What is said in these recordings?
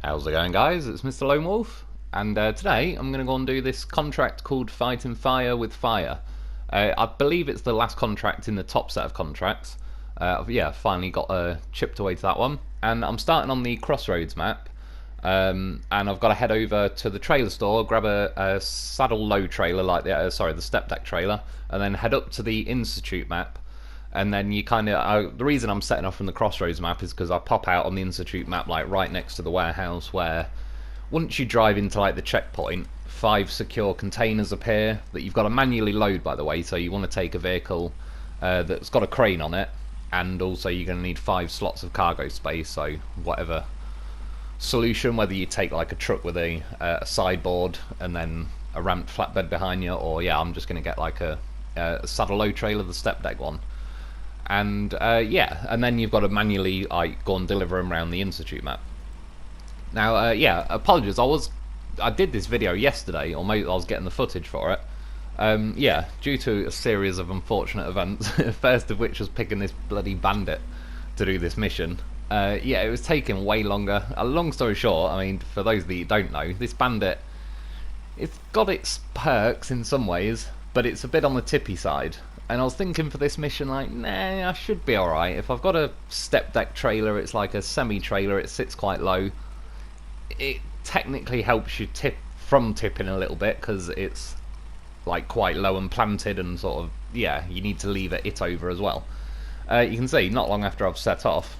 How's it going, guys? It's Mr. Lo4f, and today I'm going to go and do this contract called Fighting Fire with Fire. I believe it's the last contract in the top set of contracts. Yeah, finally got chipped away to that one, and I'm starting on the Crossroads map. And I've got to head over to the trailer store, grab a saddle low trailer, like the step deck trailer, and then head up to the Institute map. And then you kind of, the reason I'm setting off from the Crossroads map is because I pop out on the Institute map, like right next to the warehouse, where once you drive into like the checkpoint, 5 secure containers appear that you've got to manually load, by the way. So you want to take a vehicle that's got a crane on it, and also you're going to need 5 slots of cargo space. So whatever solution, whether you take like a truck with a sideboard and then a ramped flatbed behind you, or yeah, I'm just going to get like a saddle low trailer, the step deck one. And yeah, and then you've got to manually go and deliver them around the Institute map. Now, yeah, apologies, I did this video yesterday, or maybe I was getting the footage for it. Yeah, due to a series of unfortunate events, first of which was picking this bloody bandit to do this mission. Yeah, it was taking way longer. Long story short, I mean, for those that don't know, this bandit, it's got its perks in some ways, but it's a bit on the tippy side. And I was thinking for this mission, like, nah, I should be alright. If I've got a step deck trailer, it's like a semi-trailer, it sits quite low. It technically helps you from tipping a little bit, because it's like quite low and planted, and sort of, yeah, you need to leave it over as well. You can see, not long after I've set off,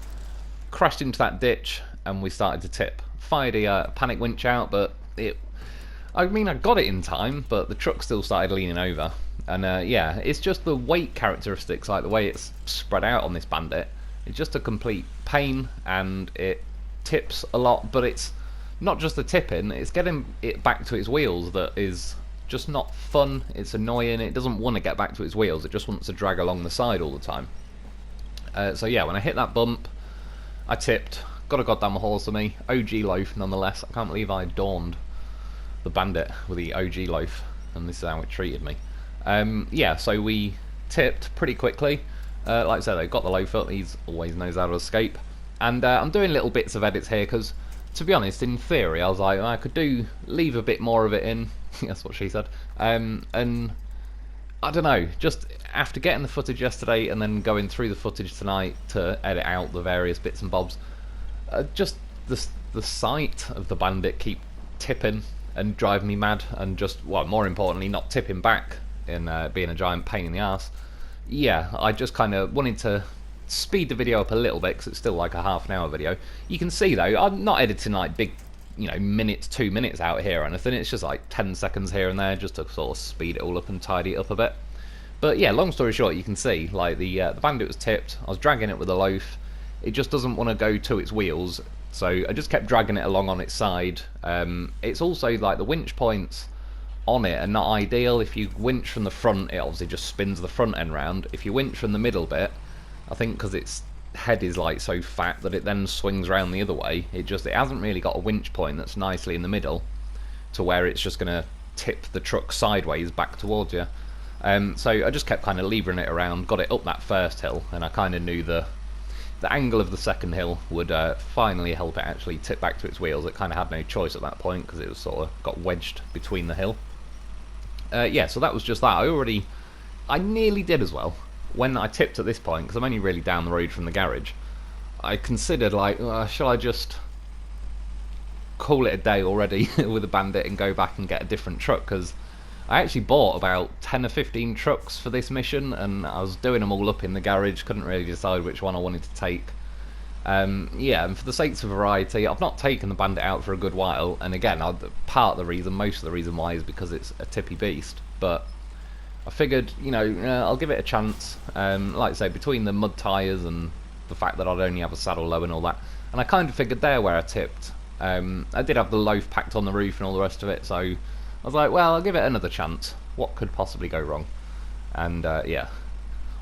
crashed into that ditch, and we started to tip. Fired a panic winch out, but I mean, I got it in time, but the truck still started leaning over. And yeah, it's just the weight characteristics, like the way it's spread out on this bandit. It's just a complete pain, and it tips a lot, but it's not just the tipping, it's getting it back to its wheels that is just not fun. It's annoying. It doesn't want to get back to its wheels, it just wants to drag along the side all the time. So yeah, when I hit that bump, I tipped, got a goddamn horse of me. OG loaf nonetheless. I can't believe I adorned the bandit with the OG loaf, and this is how it treated me. Yeah, so we tipped pretty quickly. Like I said, I got the loaf up, he always knows how to escape. And I'm doing little bits of edits here, because, to be honest, in theory, I was like, I could leave a bit more of it in. That's what she said. And I don't know, just after getting the footage yesterday and then going through the footage tonight to edit out the various bits and bobs, just the sight of the bandit keep tipping and drive me mad, and just, well, more importantly, not tipping back in being a giant pain in the ass. Yeah, I just kind of wanted to speed the video up a little bit, because it's still like a half-an-hour video. You can see though, I'm not editing like big, you know, minutes, 2 minutes out here or anything. It's just like 10 seconds here and there, just to sort of speed it all up and tidy it up a bit. But yeah, long story short, you can see like the bandit was tipped. I was dragging it with a loaf. It just doesn't want to go to its wheels, so I just kept dragging it along on its side. It's also like the winch points on it are not ideal. If you winch from the front, it obviously just spins the front end round. If you winch from the middle bit, I think because its head is like so fat that it then swings around the other way, it hasn't really got a winch point that's nicely in the middle to where it's just going to tip the truck sideways back towards you. So I just kept kind of levering it around, got it up that first hill, and I kind of knew the angle of the second hill would finally help it actually tip back to its wheels. It kind of had no choice at that point, because it was sort of got wedged between the hill. Yeah, so that was just that. I nearly did as well. When I tipped at this point, because I'm only really down the road from the garage, I considered like, shall I just call it a day already with a bandit and go back and get a different truck? Because I actually bought about 10 or 15 trucks for this mission, and I was doing them all up in the garage, couldn't really decide which one I wanted to take. Yeah, and for the sakes of variety, I've not taken the bandit out for a good while, and again, most of the reason why is because it's a tippy beast, but I figured, you know, I'll give it a chance. Like I say, between the mud tyres and the fact that I'd only have a saddle low and all that, and I kind of figured there where I tipped. I did have the loaf packed on the roof and all the rest of it, so I was like, well, I'll give it another chance. What could possibly go wrong? And yeah,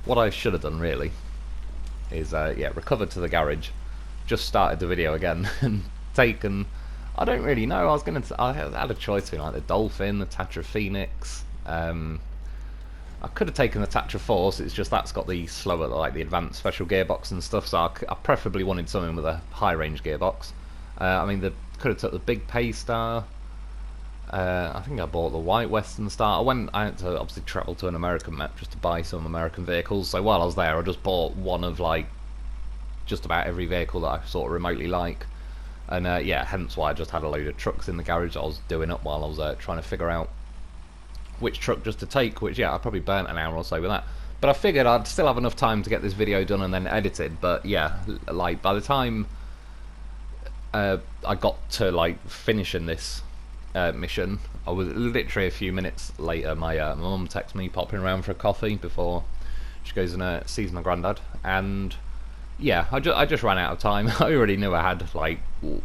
what I should have done really is yeah, recovered to the garage, just started the video again, and taken, I don't really know, I had a choice between like the Dolphin, the Tatra Phoenix. I could have taken the Tatra Force, it's just that's got the slower, like the advanced special gearbox and stuff, so I preferably wanted something with a high range gearbox. I mean, the Could have took the big pay star. I think I bought the white Western Star. I had to obviously travel to an American map just to buy some American vehicles. So while I was there, I just bought one of like just about every vehicle that I sort of remotely like. And yeah, hence why I just had a load of trucks in the garage that I was doing up while I was trying to figure out which truck just to take. Which yeah, I probably burnt an hour or so with that. But I figured I'd still have enough time to get this video done and then edited. But yeah, like by the time I got to like finishing this mission, I was literally a few minutes later. My mum texted me popping around for a coffee before she goes and sees my granddad, and yeah, I just ran out of time. I already knew I had, like,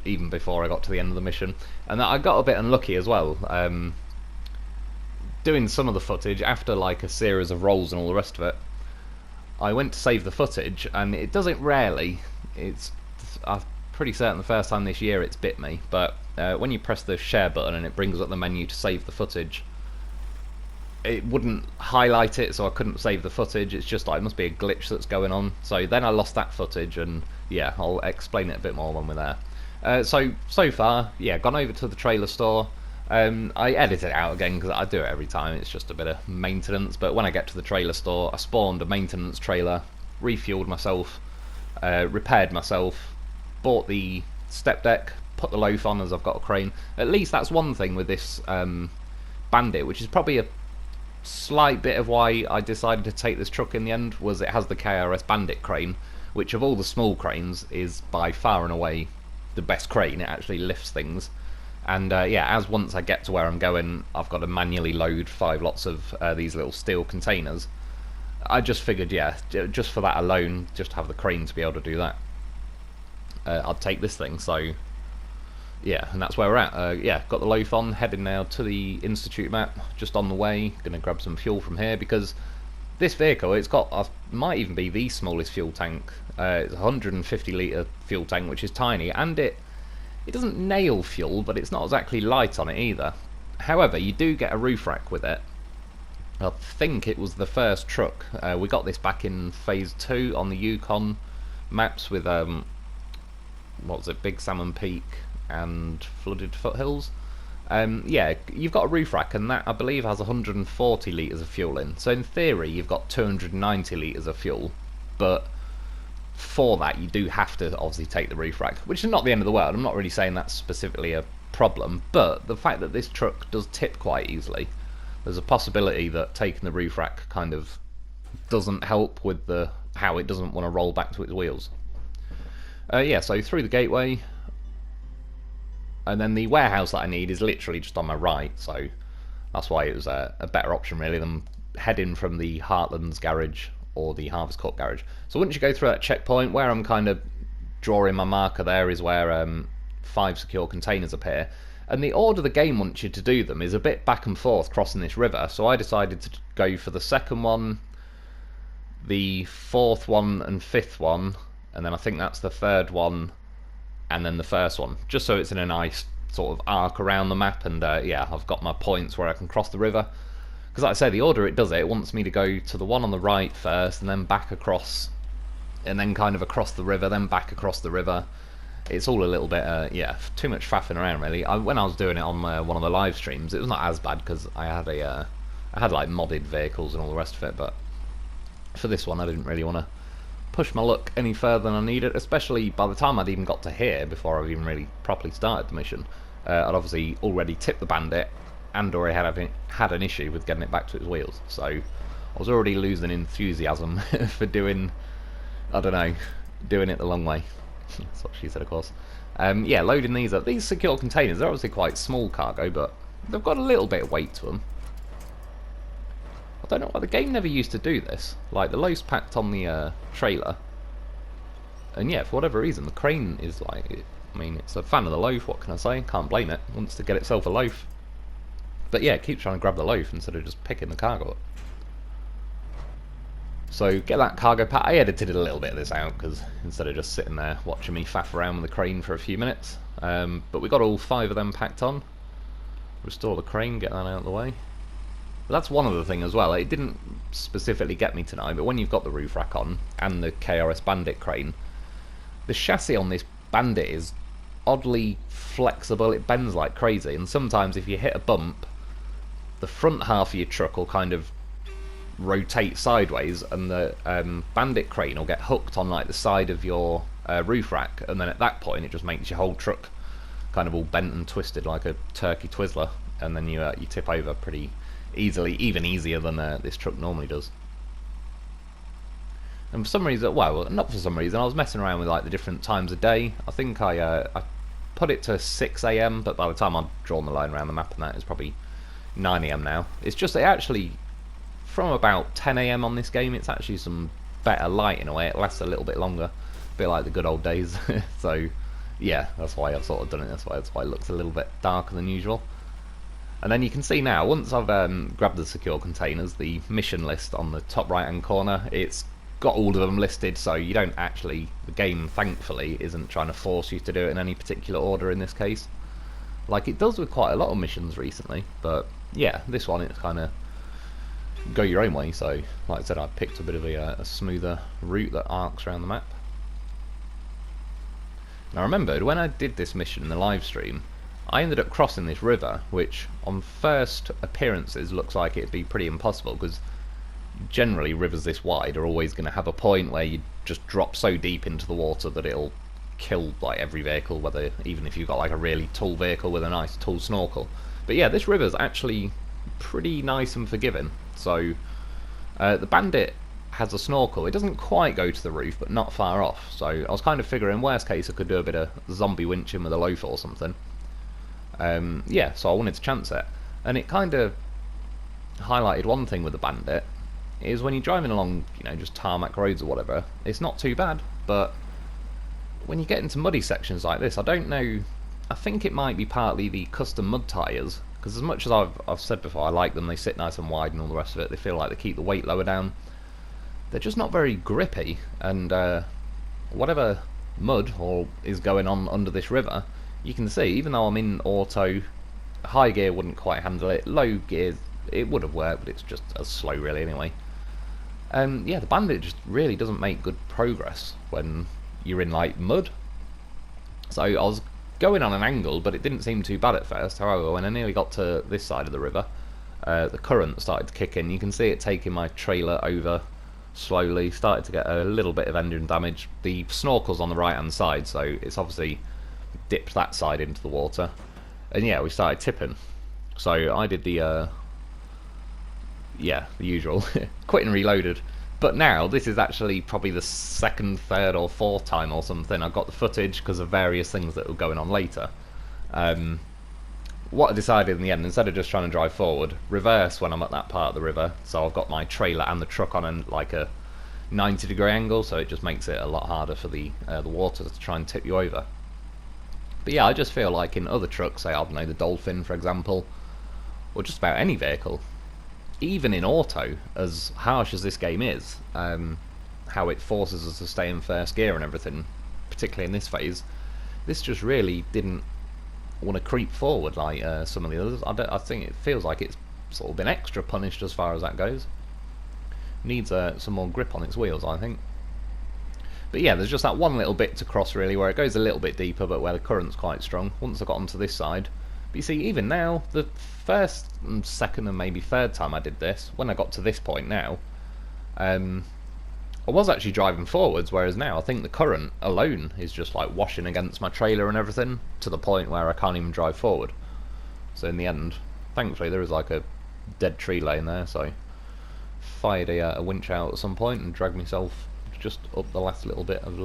even before I got to the end of the mission, and I got a bit unlucky as well. Doing some of the footage after like a series of rolls and all the rest of it, I went to save the footage, and it does it rarely. I'm pretty certain the first time this year it's bit me, but when you press the share button and it brings up the menu to save the footage, it wouldn't highlight it, so I couldn't save the footage. It's just like, it must be a glitch that's going on. So then I lost that footage, and yeah, I'll explain it a bit more when we're there. So far, yeah, gone over to the trailer store. I edit it out again because I do it every time. It's just a bit of maintenance. But when I get to the trailer store, I spawned a maintenance trailer, refueled myself, repaired myself, bought the step deck, put the loaf on as I've got a crane. At least that's one thing with this Bandit, which is probably a slight bit of why I decided to take this truck in the end, was it has the KRS Bandit crane, which of all the small cranes is by far and away the best crane. It actually lifts things. And yeah, as once I get to where I'm going, I've got to manually load 5 lots of these little steel containers. I just figured, yeah, just for that alone, just have the crane to be able to do that, I'd take this thing. So yeah, and that's where we're at. Yeah, got the loaf on, heading now to the Institute map, just on the way. Gonna grab some fuel from here, because this vehicle, it's got, might even be the smallest fuel tank. It's a 150 litre fuel tank, which is tiny, and it doesn't nail fuel, but it's not exactly light on it either. However, you do get a roof rack with it. I think it was the first truck. We got this back in Phase 2 on the Yukon maps with, what was it, Big Salmon Peak and Flooded Foothills. Yeah, you've got a roof rack, and that I believe has 140 litres of fuel in. So in theory, you've got 290 litres of fuel, but for that you do have to obviously take the roof rack, which is not the end of the world. I'm not really saying that's specifically a problem, but the fact that this truck does tip quite easily, there's a possibility that taking the roof rack kind of doesn't help with how it doesn't want to roll back to its wheels. Yeah, so through the gateway, and then the warehouse that I need is literally just on my right, so that's why it was a better option really than heading from the Heartlands garage or the Harvest Court garage. So once you go through that checkpoint, where I'm kind of drawing my marker there is where 5 secure containers appear, and the order the game wants you to do them is a bit back and forth crossing this river. So I decided to go for the second one, the 4th one and 5th one, and then I think that's the 3rd one, and then the 1st one, just so it's in a nice sort of arc around the map. And yeah, I've got my points where I can cross the river, because like I say, the order it does it wants me to go to the one on the right first, and then back across, and then kind of across the river, then back across the river. It's all a little bit, yeah, too much faffing around really. When I was doing it on one of the live streams, it was not as bad, because I had like modded vehicles and all the rest of it, but for this one I didn't really want to push my luck any further than I needed, especially by the time I'd even got to here, before I've even really properly started the mission. I'd obviously already tipped the Bandit, and already had an issue with getting it back to its wheels, so I was already losing enthusiasm for doing, I don't know, doing it the long way. That's what she said, of course. Yeah, loading these up. These secure containers, they're obviously quite small cargo, but they've got a little bit of weight to them. I don't know why the game never used to do this. Like, the loaf's packed on the trailer, and yeah, for whatever reason, the crane is like, I mean, it's a fan of the loaf, what can I say? Can't blame it. Wants to get itself a loaf. But yeah, it keeps trying to grab the loaf instead of just picking the cargo up. So get that cargo pack. I edited a little bit of this out, because instead of just sitting there watching me faff around with the crane for a few minutes. But we got all 5 of them packed on. Restore the crane, get that out of the way. But that's one other thing as well. It didn't specifically get me tonight, but when you've got the roof rack on and the KRS Bandit crane, the chassis on this Bandit is oddly flexible, it bends like crazy, and sometimes if you hit a bump, the front half of your truck will kind of rotate sideways, and the Bandit crane will get hooked on like the side of your roof rack, and then at that point it just makes your whole truck kind of all bent and twisted like a turkey Twizzler, and then you tip over pretty easily, even easier than this truck normally does. And for some reason, well, not for some reason, I was messing around with like the different times of day. I think I put it to 6 AM, but by the time I'd drawn the line around the map and that, it's probably 9 AM now. It's just, it actually, from about 10 AM on this game, it's actually some better light in a way. It lasts a little bit longer, a bit like the good old days. So, yeah, that's why I've sort of done it this way. That's why it looks a little bit darker than usual. And then you can see now, once I've grabbed the secure containers, the mission list on the top right hand corner, it's got all of them listed, so you don't actually, the game thankfully isn't trying to force you to do it in any particular order in this case, like it does with quite a lot of missions recently. But yeah, this one it's kind of go your own way, so like I said, I picked a bit of a smoother route that arcs around the map. And I remembered when I did this mission in the live stream, I ended up crossing this river, which on first appearances looks like it'd be pretty impossible, because generally rivers this wide are always going to have a point where you just drop so deep into the water that it'll kill like every vehicle, whether even if you've got like a really tall vehicle with a nice tall snorkel. But yeah, this river's actually pretty nice and forgiving. So the Bandit has a snorkel. It doesn't quite go to the roof, but not far off. So I was kind of figuring, worst case, I could do a bit of zombie winching with a Lo4f or something. Yeah, so I wanted to chance it, and it kind of highlighted one thing with the Bandit is when you're driving along, you know, just tarmac roads or whatever, it's not too bad. But when you get into muddy sections like this, I don't know, I think it might be partly the custom mud tyres, because as much as I've said before, I like them, they sit nice and wide and all the rest of it, they feel like they keep the weight lower down, they're just not very grippy, and whatever mud or is going on under this river, you can see, even though I'm in auto, high gear wouldn't quite handle it, low gear it would have worked, but it's just as slow really anyway. Yeah, the Bandit just really doesn't make good progress when you're in like mud. So I was going on an angle, but it didn't seem too bad at first. However, when I nearly got to this side of the river, the current started to kick in. You can see it taking my trailer over slowly, started to get a little bit of engine damage. The snorkel's on the right hand side, so it's obviously dipped that side into the water. And yeah, we started tipping. So I did the yeah, the usual, quit and reloaded. But now, this is actually probably the second, third or fourth time or something I've got the footage because of various things that were going on later. What I decided in the end, instead of just trying to drive forward, reverse when I'm at that part of the river, so I've got my trailer and the truck on like a 90-degree angle, so it just makes it a lot harder for the water to try and tip you over. But yeah, I just feel like in other trucks, say I don't know, the Dolphin for example, or just about any vehicle, even in auto, as harsh as this game is, how it forces us to stay in first gear and everything, particularly in this phase, this just really didn't want to creep forward like some of the others. I think it feels like it's sort of been extra punished as far as that goes. Needs some more grip on its wheels, I think. But yeah, there's just that one little bit to cross really, where it goes a little bit deeper, but where the current's quite strong. Once I got onto this side, but you see, even now, the first and second and maybe third time I did this, when I got to this point now, I was actually driving forwards, whereas now I think the current alone is just like washing against my trailer and everything, to the point where I can't even drive forward. So in the end, thankfully there is like a dead tree laying there, so I fired a winch out at some point and dragged myself just up the last little bit of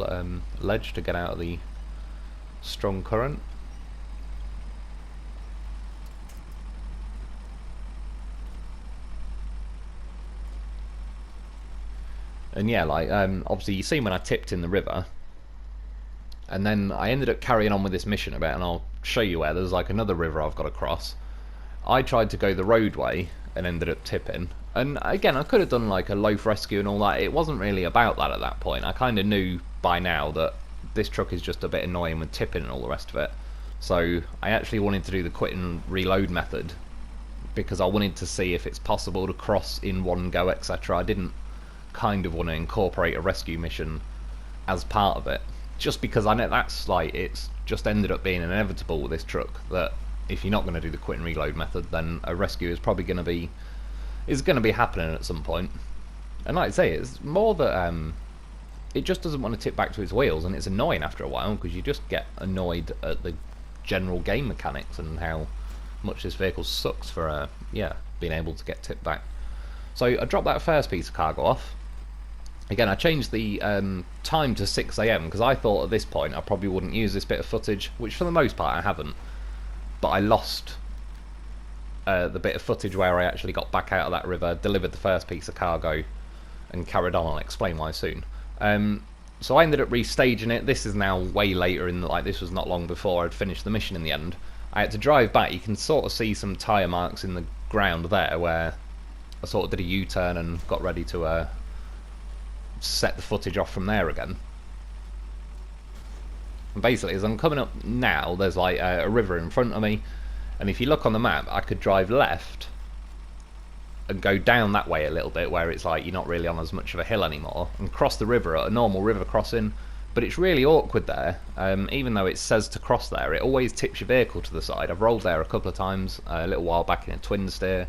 ledge to get out of the strong current. And yeah, like, obviously you see when I tipped in the river, and then I ended up carrying on with this mission a bit, and I'll show you where. There's like another river I've got to cross. I tried to go the roadway and ended up tipping. And again, I could have done like a Lo4f rescue and all that. It wasn't really about that at that point. I kind of knew by now that this truck is just a bit annoying with tipping and all the rest of it. So I actually wanted to do the quit and reload method, because I wanted to see if it's possible to cross in one go, etc. I didn't kind of want to incorporate a rescue mission as part of it. just because I know that's like, it's just ended up being inevitable with this truck that if you're not going to do the quit and reload method, then a rescue is probably going to be happening at some point. And like I say, it's more that it just doesn't want to tip back to its wheels, and it's annoying after a while because you just get annoyed at the general game mechanics and how much this vehicle sucks for yeah, being able to get tipped back. So I dropped that first piece of cargo off. Again, I changed the time to 6 AM because I thought at this point I probably wouldn't use this bit of footage, which for the most part I haven't. But I lost the bit of footage where I actually got back out of that river, delivered the first piece of cargo, and carried on. I'll explain why soon. So I ended up restaging it. This is now way later in the, like, this was not long before I'd finished the mission in the end. I had to drive back. You can sort of see some tyre marks in the ground there where I sort of did a U-turn and got ready to set the footage off from there again. And basically, as I'm coming up now, there's like a river in front of me, and if you look on the map, I could drive left and go down that way a little bit where it's like you're not really on as much of a hill anymore, and cross the river at a normal river crossing. But it's really awkward there. Even though it says to cross there, it always tips your vehicle to the side. I've rolled there a couple of times, a little while back in a twin steer.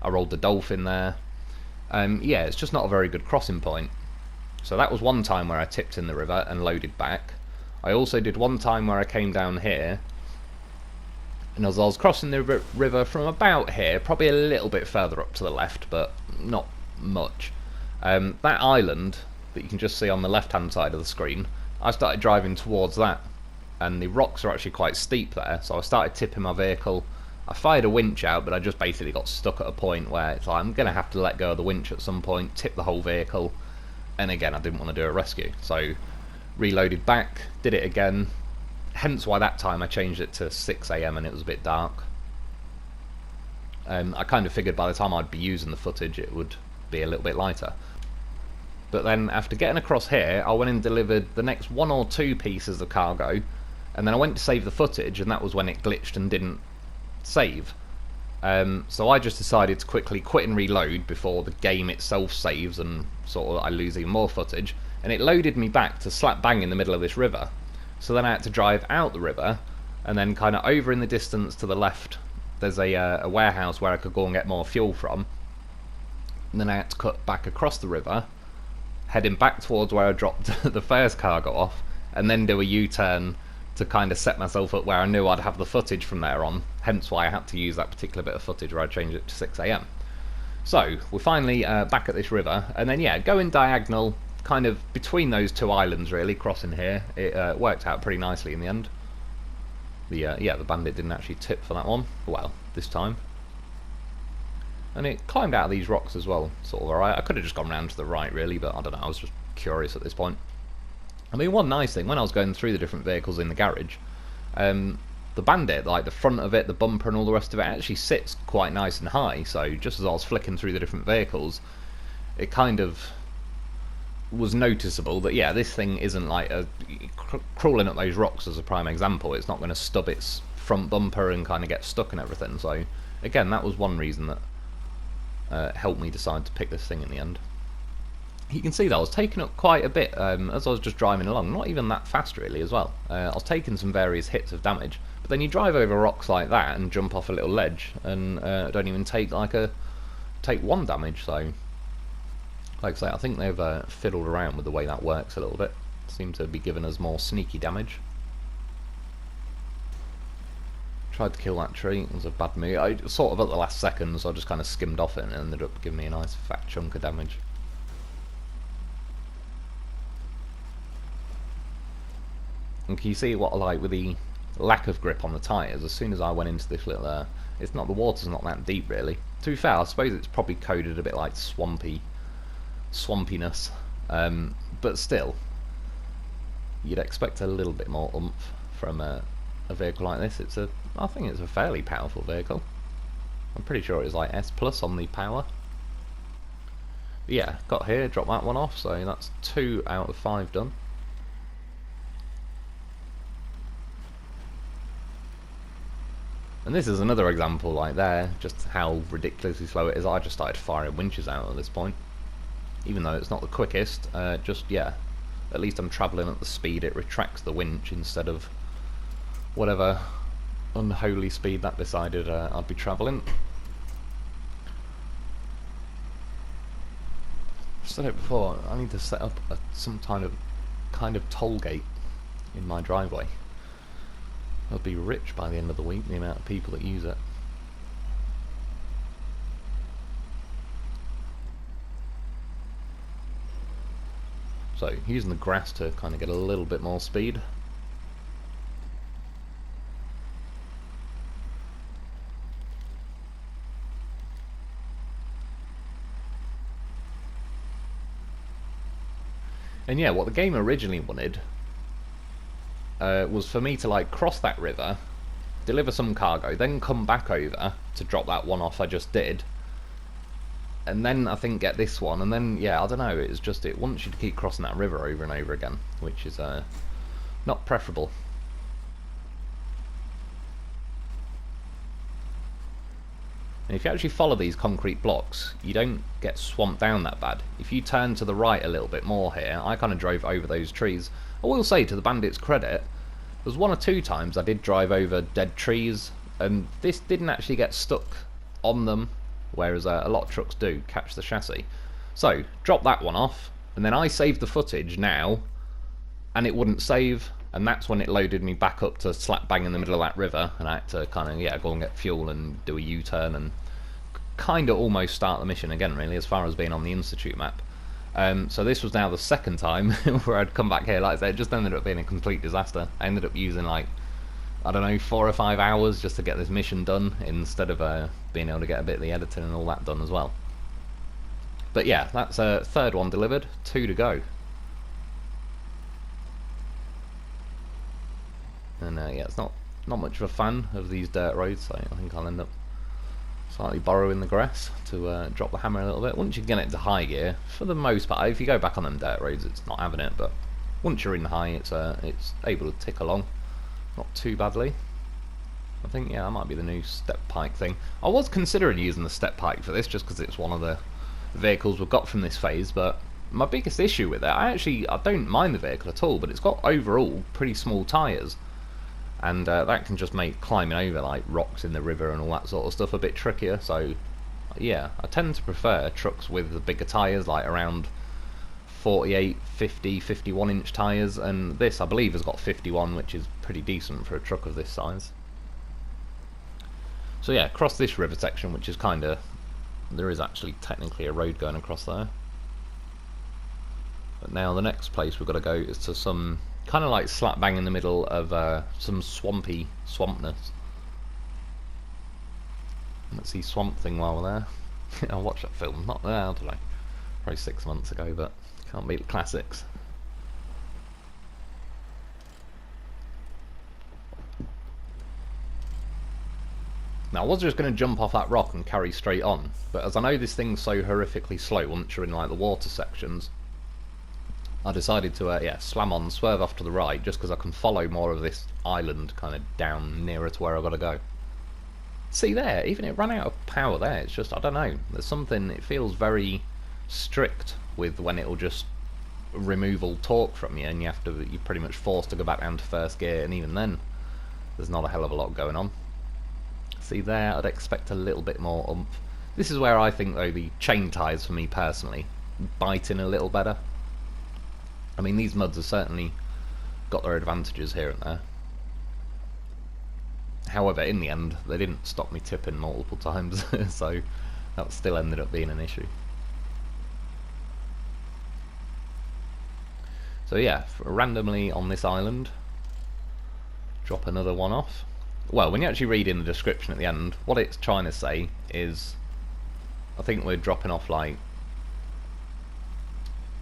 I rolled the Dolphin there. Yeah, it's just not a very good crossing point. So that was one time where I tipped in the river and loaded back. I also did one time where I came down here, and as I was crossing the river from about here, probably a little bit further up to the left, but not much, that island that you can just see on the left hand side of the screen, I started driving towards that, and the rocks are actually quite steep there, so I started tipping my vehicle. I fired a winch out, but I just basically got stuck at a point where it's like I'm going to have to let go of the winch at some point, tip the whole vehicle, and again I didn't want to do a rescue, so reloaded back, did it again, hence why that time I changed it to 6 AM and it was a bit dark. I kind of figured by the time I'd be using the footage it would be a little bit lighter. But then after getting across here, I went and delivered the next 1 or 2 pieces of cargo, and then I went to save the footage, and that was when it glitched and didn't save. So I just decided to quickly quit and reload before the game itself saves and sort of I lose even more footage, and it loaded me back to slap bang in the middle of this river. So then I had to drive out the river, and then kind of over in the distance to the left there's a warehouse where I could go and get more fuel from, and then I had to cut back across the river, heading back towards where I dropped the first cargo off, and then do a U-turn to kind of set myself up where I knew I'd have the footage from there on, hence why I had to use that particular bit of footage where I changed it to 6 AM. So, we're finally back at this river, and then yeah, going diagonal, kind of between those 2 islands really, crossing here, it worked out pretty nicely in the end. Yeah, the Bandit didn't actually tip for that one, well, this time. And it climbed out of these rocks as well, sort of alright. I could have just gone round to the right really, but I don't know, I was just curious at this point. I mean, one nice thing, when I was going through the different vehicles in the garage, the Bandit, like the front of it, the bumper and all the rest of it, actually sits quite nice and high, so just as I was flicking through the different vehicles, it kind of was noticeable that, yeah, this thing isn't like crawling up those rocks as a prime example, it's not going to stub its front bumper and kind of get stuck and everything, so again, that was one reason that helped me decide to pick this thing in the end. You can see that I was taking up quite a bit as I was just driving along, not even that fast really as well. I was taking some various hits of damage, but then you drive over rocks like that and jump off a little ledge and don't even take like take 1 damage, so like I say, I think they've fiddled around with the way that works a little bit. Seem to be giving us more sneaky damage. Tried to kill that tree, it was a bad move. I sort of at the last second, so I just kind of skimmed off it and it ended up giving me a nice fat chunk of damage. And can you see what I like with the lack of grip on the tyres? As soon as I went into this little, it's not, the water's not that deep really. To be fair, I suppose it's probably coded a bit like swampiness, but still, you'd expect a little bit more oomph from a vehicle like this. I think it's a fairly powerful vehicle. I'm pretty sure it's like S+ on the power. But yeah, got here, dropped that one off, so that's 2 out of 5 done. And this is another example like there, just how ridiculously slow it is. I just started firing winches out at this point. Even though it's not the quickest, just, yeah, at least I'm travelling at the speed it retracts the winch instead of whatever unholy speed that decided I'd be travelling. I've said it before, I need to set up some kind of toll gate in my driveway. I'll be rich by the end of the week, the amount of people that use it. So, using the grass to kind of get a little bit more speed. And yeah, what the game originally wanted was for me to like cross that river, deliver some cargo, then come back over to drop that one off I just did, and then I think get this one, and then yeah, I don't know, it's just it wants you to keep crossing that river over and over again, which is not preferable. And if you actually follow these concrete blocks, you don't get swamped down that bad. If you turn to the right a little bit more here, I kind of drove over those trees. I will say, to the Bandit's credit, there was 1 or 2 times I did drive over dead trees, and this didn't actually get stuck on them, whereas a lot of trucks do catch the chassis. So, drop that one off, and then I saved the footage now, and it wouldn't save, and that's when it loaded me back up to slap bang in the middle of that river, and I had to kind of, yeah, go and get fuel and do a U-turn and kind of almost start the mission again, really, as far as being on the Institute map. So this was now the second time where I'd come back here. Like I said, it just ended up being a complete disaster. I ended up using, like, I don't know, 4 or 5 hours just to get this mission done, instead of being able to get a bit of the editing and all that done as well. But yeah, that's a third one delivered, 2 to go. And yeah, it's not much of a fan of these dirt roads, so I think I'll end up slightly borrowing the grass to drop the hammer a little bit. Once you get it to high gear, for the most part, if you go back on them dirt roads, it's not having it, but once you're in high, it's able to tick along, not too badly. I think, yeah, that might be the new step pike thing. I was considering using the step pike for this, just because it's one of the vehicles we've got from this phase, but my biggest issue with it, I don't mind the vehicle at all, but it's got overall pretty small tyres. And that can just make climbing over like rocks in the river and all that sort of stuff a bit trickier. So yeah, I tend to prefer trucks with the bigger tyres, like around 48, 50, 51 inch tyres, and this I believe has got 51, which is pretty decent for a truck of this size. So yeah, across this river section, which is kind of, there is actually technically a road going across there. But now the next place we've got to go is to some kind of like slap bang in the middle of some swampness. Let's see Swamp Thing while we're there. I watched that film, not there, I don't know, probably 6 months ago, but can't beat the classics. Now I was just going to jump off that rock and carry straight on, but as I know this thing's so horrifically slow once you're in like the water sections, I decided to yeah, slam on, swerve off to the right, just because I can follow more of this island kind of down nearer to where I've got to go. See there, even it ran out of power there. It's just, I don't know, there's something, it feels very strict with when it'll just remove all torque from you, and you're pretty much forced to go back down to first gear, and even then, there's not a hell of a lot going on. See there, I'd expect a little bit more oomph. This is where I think, though, the chain tyres, for me personally, bite in a little better. I mean, these muds have certainly got their advantages here and there. However, in the end, they didn't stop me tipping multiple times, so that still ended up being an issue. So yeah, randomly on this island, drop another one off. Well, when you actually read in the description at the end, what it's trying to say is, I think we're dropping off like,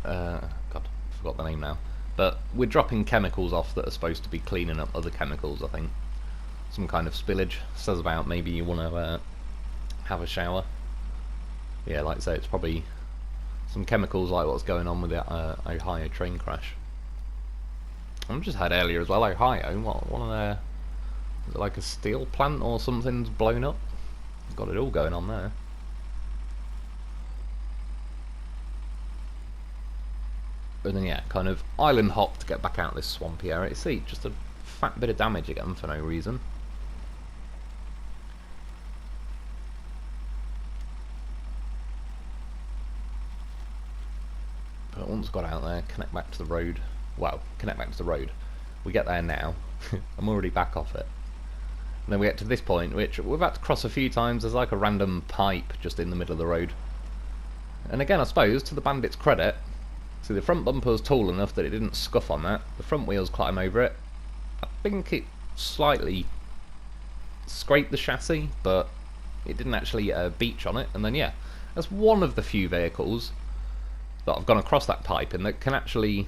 God, I forgot the name now, but we're dropping chemicals off that are supposed to be cleaning up other chemicals, I think. Some kind of spillage. Says about maybe you want to have a shower. Yeah, like I say, it's probably some chemicals like what's going on with the Ohio train crash. I've just had earlier as well, Ohio, one of their, is it like a steel plant or something's blown up? Got it all going on there. And then yeah, kind of island hop to get back out of this swampy area. See, just a fat bit of damage again for no reason. But once got out there, connect back to the road. Well, connect back to the road. We get there now. I'm already back off it. And then we get to this point, which we've had to cross a few times. There's like a random pipe just in the middle of the road. And again, I suppose, to the Bandit's credit, see, the front bumper was tall enough that it didn't scuff on that. The front wheels climb over it. I think it slightly scraped the chassis, but it didn't actually beach on it. And then yeah, that's one of the few vehicles that I've gone across that pipe and that can actually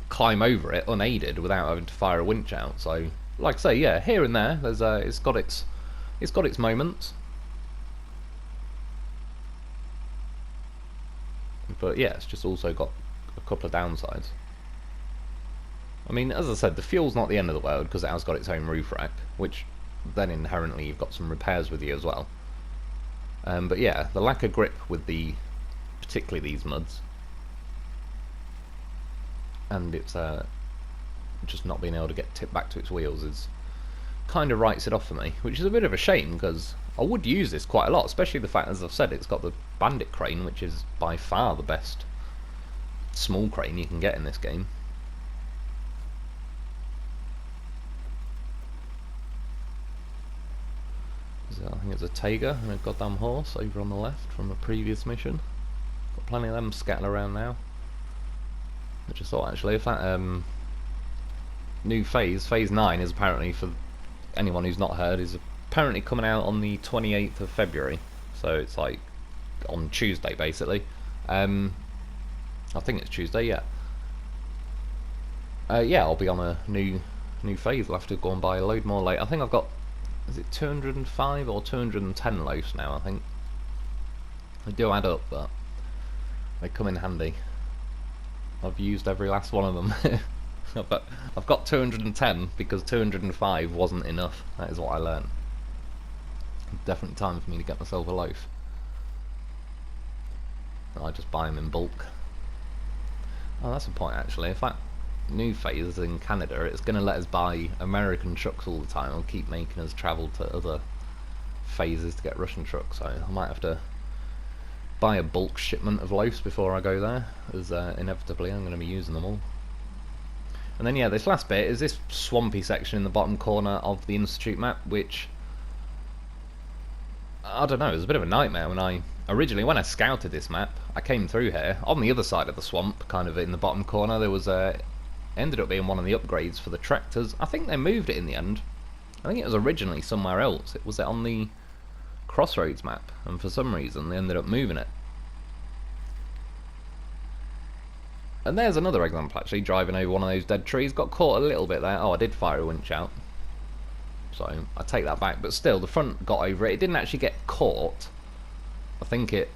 climb over it unaided without having to fire a winch out. So, like I say, yeah, here and there, there's it's got its moments. But yeah, it's just also got a couple of downsides. I mean, as I said, the fuel's not the end of the world because it has got its own roof rack, which then inherently you've got some repairs with you as well. But yeah, the lack of grip with particularly these muds, and it's just not being able to get tipped back to its wheels is kind of writes it off for me, which is a bit of a shame because I would use this quite a lot, especially the fact, as I've said, it's got the Bandit crane, which is by far the best small crane you can get in this game. So I think it's a Tiger and a goddamn horse over on the left from a previous mission. Got plenty of them scattered around now. I just thought, actually, if that new phase 9, is apparently, for anyone who's not heard, is apparently coming out on the 28th of February. So it's like on Tuesday, basically. I think it's Tuesday, yeah. Yeah, I'll be on a new phase. I'll have to go and buy a load more later. I think I've got, is it 205 or 210 loafs now, I think. They do add up, but they come in handy. I've used every last one of them. But I've got 210 because 205 wasn't enough. That is what I learned. Definitely time for me to get myself a loaf. I just buy them in bulk. Oh, that's a point actually. If that new phase is in Canada, it's going to let us buy American trucks all the time. It'll keep making us travel to other phases to get Russian trucks. So I might have to buy a bulk shipment of loafs before I go there, as inevitably I'm going to be using them all. And then yeah, this last bit is this swampy section in the bottom corner of the Institute map, which, I don't know, it was a bit of a nightmare when I scouted this map. I came through here, on the other side of the swamp, kind of in the bottom corner, there was ended up being one of the upgrades for the tractors. I think they moved it in the end. I think it was originally somewhere else. It was on the Crossroads map, and for some reason they ended up moving it. And there's another example, actually, driving over one of those dead trees. Got caught a little bit there. Oh, I did fire a winch out, so I take that back. But still, the front got over it. It didn't actually get caught. I think it,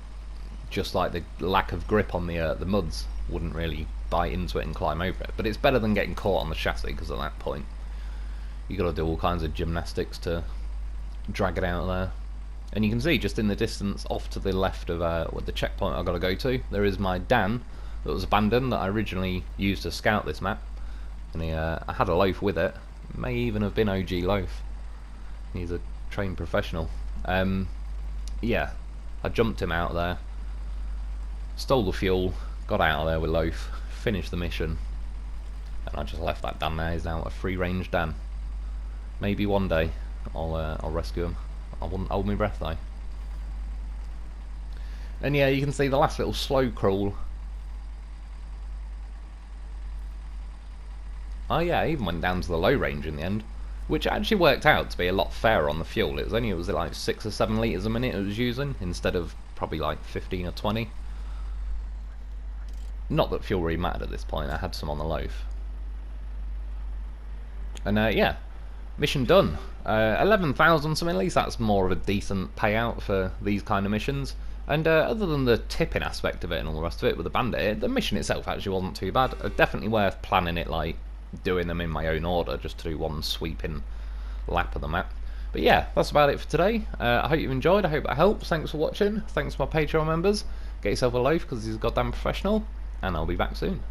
just like the lack of grip on the muds, wouldn't really bite into it and climb over it. But it's better than getting caught on the chassis, because at that point you got to do all kinds of gymnastics to drag it out of there. And you can see just in the distance off to the left of the checkpoint I've got to go to, there is my Dan that was abandoned that I originally used to scout this map. And I had a loaf with it. It may even have been OG Loaf. He's a trained professional. Yeah, I jumped him out there, stole the fuel, got out of there with Loaf, finished the mission, and I just left that Dan there. He's now a free-range Dan. Maybe one day I'll rescue him. I wouldn't hold my breath though. And yeah, you can see the last little slow crawl. Oh yeah, I even went down to the low range in the end, which actually worked out to be a lot fairer on the fuel. It was like 6 or 7 litres a minute it was using, instead of probably like 15 or 20. Not that fuel really mattered at this point, I had some on the loaf. And yeah, mission done. 11,000, so at least that's more of a decent payout for these kind of missions. And other than the tipping aspect of it and all the rest of it with the Bandit, the mission itself actually wasn't too bad. Definitely worth planning it, like doing them in my own order, just to do one sweeping lap of the map. But yeah, that's about it for today. I hope you enjoyed, I hope that helps. Thanks for watching, thanks to my Patreon members. Get yourself a loaf because he's a goddamn professional. and I'll be back soon.